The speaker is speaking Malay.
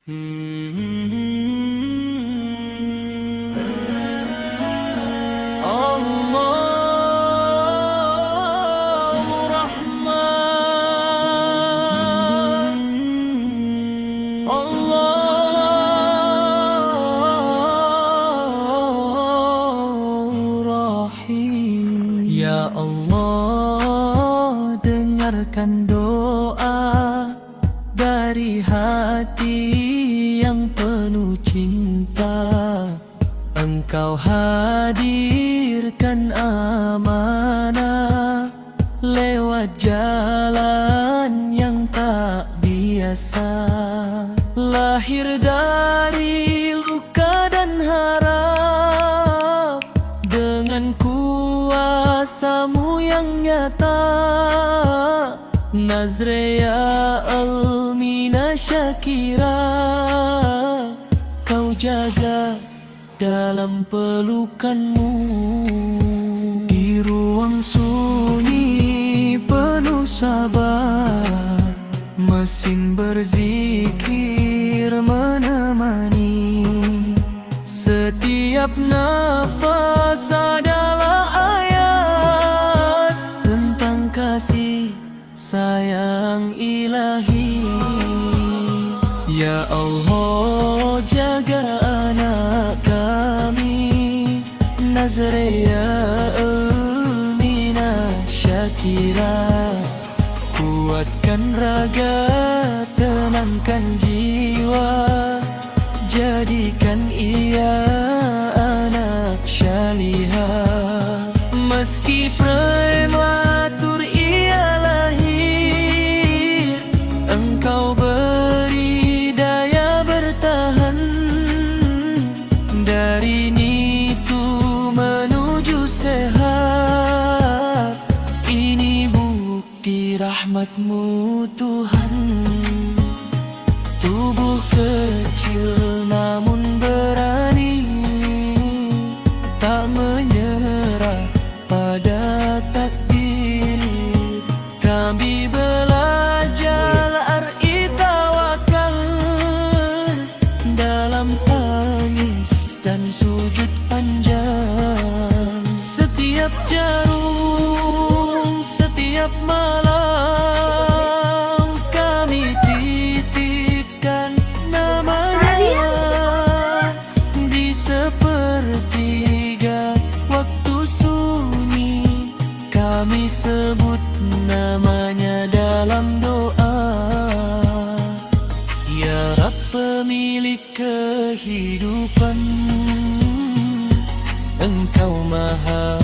Allahu Rahman, Allahu Rahim. Ya Allah, dengarkan doa dari hati yang penuh cinta. Engkau hadirkan amanah lewat jalan yang tak biasa. Lahir dari luka dan harap, dengan kuasa-Mu yang nyata. Nazreya Almina Syakira, Kau jaga dalam pelukan-Mu. Di ruang sunyi penuh sabar, mesin berzikir menemani. Setiap nafas adalah ayat tentang kasih sayang ilahi. Ya Allah, jaga anak kami, Nazreya Almina Syakira. Kuatkan raga, tenangkan jiwa, jadikan ia anak syalihah. Meski prematur ia lahir, Engkau beri daya bertahan. Dari nitu menuju sehat, ini bukti rahmat-Mu Tuhan. Tubuh kecil namun berani, tak menyerah pada takdir. Kami belajar arti tawakal dalam tangis dan sujud panjang. Setiap jarum, setiap malam, kami titipkan namanya. Di sepertiga waktu sunyi, kami sebut namanya dalam doa. Ya Rabb, pemilik kehidupan, Engkau Maha